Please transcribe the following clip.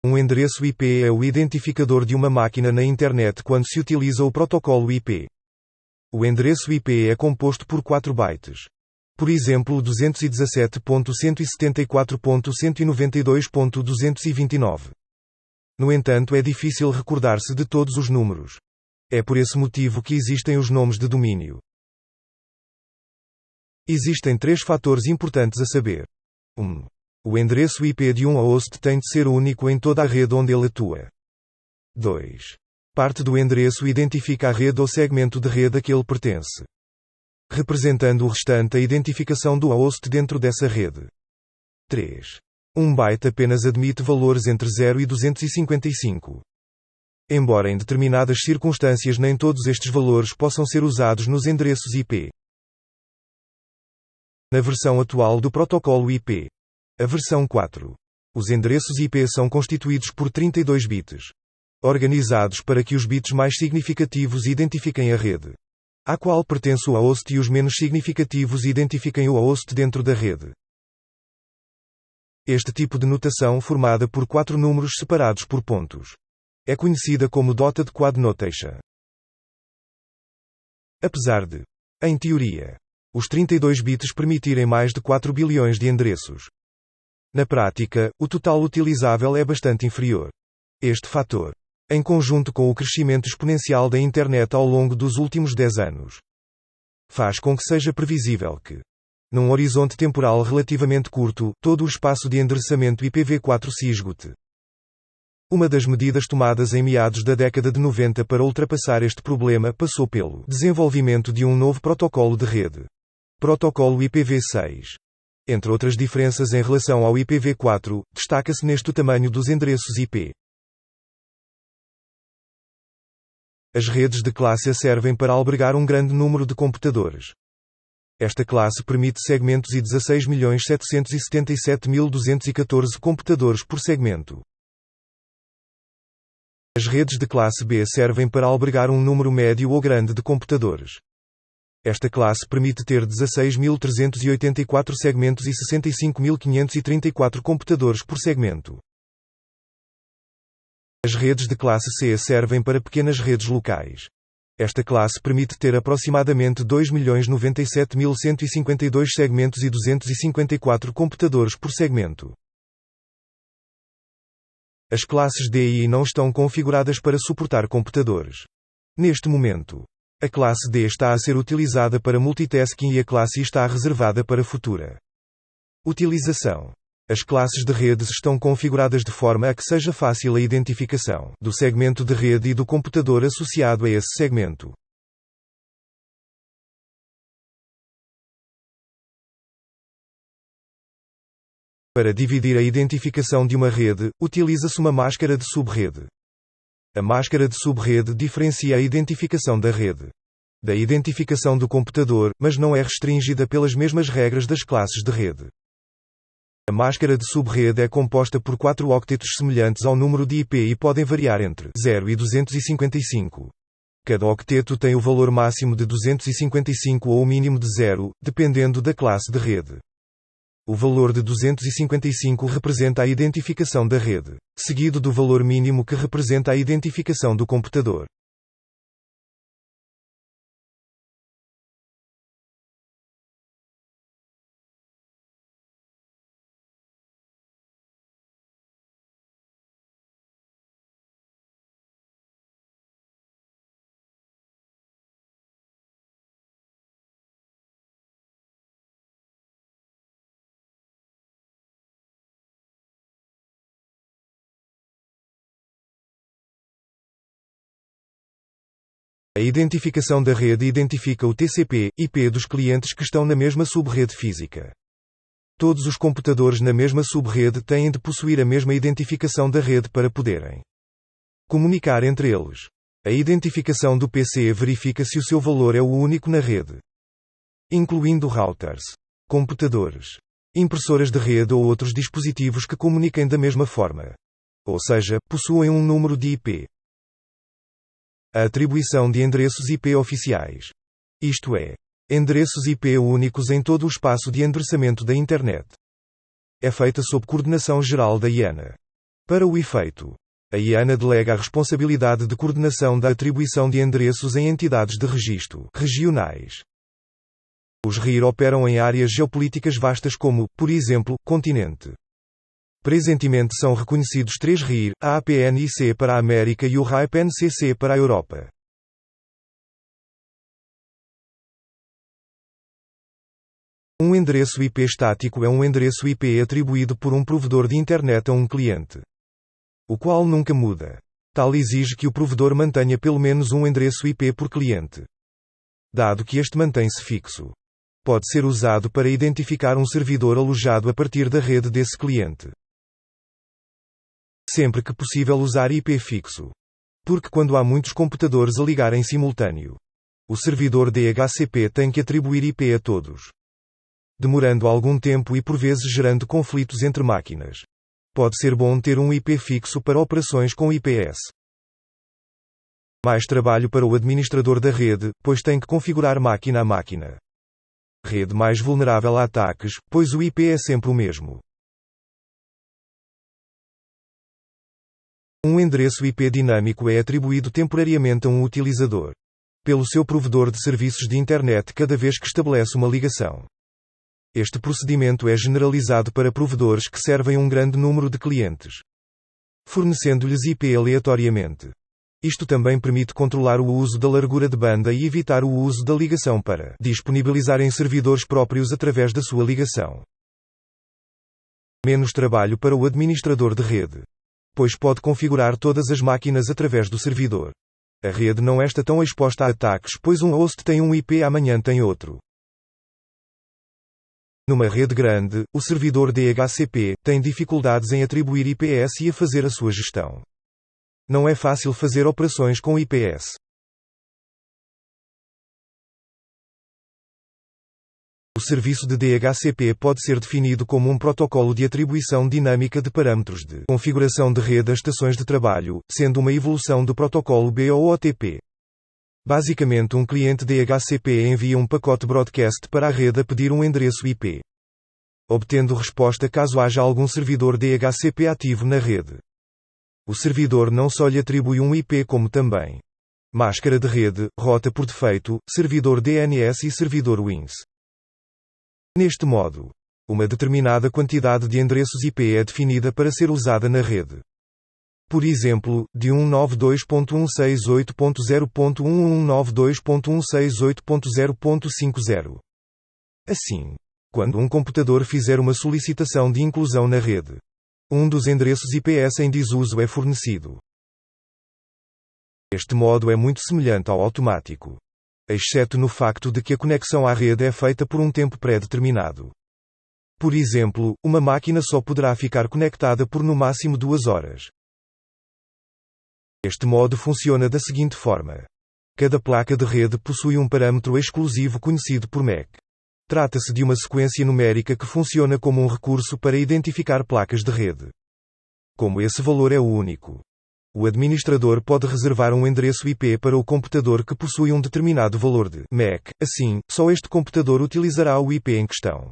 Um endereço IP é o identificador de uma máquina na internet quando se utiliza o protocolo IP. O endereço IP é composto por 4 bytes. Por exemplo, 217.174.192.229. No entanto, é difícil recordar-se de todos os números. É por esse motivo que existem os nomes de domínio. Existem 3 fatores importantes a saber. 1. O endereço IP de um host tem de ser único em toda a rede onde ele atua. 2. Parte do endereço identifica a rede ou segmento de rede a que ele pertence, representando o restante a identificação do host dentro dessa rede. 3. Um byte apenas admite valores entre 0 e 255. Embora em determinadas circunstâncias nem todos estes valores possam ser usados nos endereços IP. Na versão atual do protocolo IP, a versão 4, os endereços IP são constituídos por 32 bits, organizados para que os bits mais significativos identifiquem a rede à qual pertence o host e os menos significativos identifiquem o host dentro da rede. Este tipo de notação, formada por 4 números separados por pontos, é conhecida como Dotted Quad Notation. Apesar de, em teoria, os 32 bits permitirem mais de 4 bilhões de endereços, na prática, o total utilizável é bastante inferior. Este fator, em conjunto com o crescimento exponencial da internet ao longo dos últimos 10 anos, faz com que seja previsível que, num horizonte temporal relativamente curto, todo o espaço de endereçamento IPv4 se esgote. Uma das medidas tomadas em meados da década de 90 para ultrapassar este problema passou pelo desenvolvimento de um novo protocolo de rede, protocolo IPv6. Entre outras diferenças em relação ao IPv4, destaca-se neste o tamanho dos endereços IP. As redes de classe A servem para albergar um grande número de computadores. Esta classe permite segmentos e 16.777.214 computadores por segmento. As redes de classe B servem para albergar um número médio ou grande de computadores. Esta classe permite ter 16.384 segmentos e 65.534 computadores por segmento. As redes de classe C servem para pequenas redes locais. Esta classe permite ter aproximadamente 2.097.152 segmentos e 254 computadores por segmento. As classes D e I não estão configuradas para suportar computadores. Neste momento, a classe D está a ser utilizada para multitasking e a classe I está reservada para futura utilização. As classes de redes estão configuradas de forma a que seja fácil a identificação do segmento de rede e do computador associado a esse segmento. Para dividir a identificação de uma rede, utiliza-se uma máscara de subrede. A máscara de subrede diferencia a identificação da rede da identificação do computador, mas não é restringida pelas mesmas regras das classes de rede. A máscara de subrede é composta por 4 octetos semelhantes ao número de IP e podem variar entre 0 e 255. Cada octeto tem o valor máximo de 255 ou o mínimo de 0, dependendo da classe de rede. O valor de 255 representa a identificação da rede, seguido do valor mínimo que representa a identificação do computador. A identificação da rede identifica o TCP/IP dos clientes que estão na mesma subrede física. Todos os computadores na mesma subrede têm de possuir a mesma identificação da rede para poderem comunicar entre eles. A identificação do PC verifica se o seu valor é o único na rede, incluindo routers, computadores, impressoras de rede ou outros dispositivos que comuniquem da mesma forma. Ou seja, possuem um número de IP. A atribuição de endereços IP oficiais. Isto é, endereços IP únicos em todo o espaço de endereçamento da Internet. É feita sob coordenação geral da IANA. Para o efeito, a IANA delega a responsabilidade de coordenação da atribuição de endereços em entidades de registro regionais. Os RIR operam em áreas geopolíticas vastas como, por exemplo, continente. Presentemente são reconhecidos 3 RIR, a APNIC para a América e o RAPNCC para a Europa. Um endereço IP estático é um endereço IP atribuído por um provedor de internet a um cliente, o qual nunca muda. Tal exige que o provedor mantenha pelo menos um endereço IP por cliente. Dado que este mantém-se fixo, pode ser usado para identificar um servidor alojado a partir da rede desse cliente. Sempre que possível usar IP fixo. Porque quando há muitos computadores a ligar em simultâneo, o servidor DHCP tem que atribuir IP a todos, demorando algum tempo e por vezes gerando conflitos entre máquinas. Pode ser bom ter um IP fixo para operações com IPS. Mais trabalho para o administrador da rede, pois tem que configurar máquina a máquina. Rede mais vulnerável a ataques, pois o IP é sempre o mesmo. Um endereço IP dinâmico é atribuído temporariamente a um utilizador, pelo seu provedor de serviços de internet cada vez que estabelece uma ligação. Este procedimento é generalizado para provedores que servem um grande número de clientes, fornecendo-lhes IP aleatoriamente. Isto também permite controlar o uso da largura de banda e evitar o uso da ligação para disponibilizarem servidores próprios através da sua ligação. Menos trabalho para o administrador de rede, pois pode configurar todas as máquinas através do servidor. A rede não está tão exposta a ataques, pois um host tem um IP, amanhã tem outro. Numa rede grande, o servidor DHCP tem dificuldades em atribuir IPS e a fazer a sua gestão. Não é fácil fazer operações com IPS. O serviço de DHCP pode ser definido como um protocolo de atribuição dinâmica de parâmetros de configuração de rede a estações de trabalho, sendo uma evolução do protocolo BOOTP. Basicamente, um cliente DHCP envia um pacote broadcast para a rede a pedir um endereço IP, obtendo resposta caso haja algum servidor DHCP ativo na rede. O servidor não só lhe atribui um IP como também máscara de rede, rota por defeito, servidor DNS e servidor WINS. Neste modo, uma determinada quantidade de endereços IP é definida para ser usada na rede. Por exemplo, de 192.168.0.192.168.0.50. Assim, quando um computador fizer uma solicitação de inclusão na rede, um dos endereços IPS em desuso é fornecido. Este modo é muito semelhante ao automático, exceto no facto de que a conexão à rede é feita por um tempo pré-determinado. Por exemplo, uma máquina só poderá ficar conectada por no máximo 2 horas. Este modo funciona da seguinte forma. Cada placa de rede possui um parâmetro exclusivo conhecido por MAC. Trata-se de uma sequência numérica que funciona como um recurso para identificar placas de rede. Como esse valor é o único, o administrador pode reservar um endereço IP para o computador que possui um determinado valor de MAC. Assim, só este computador utilizará o IP em questão.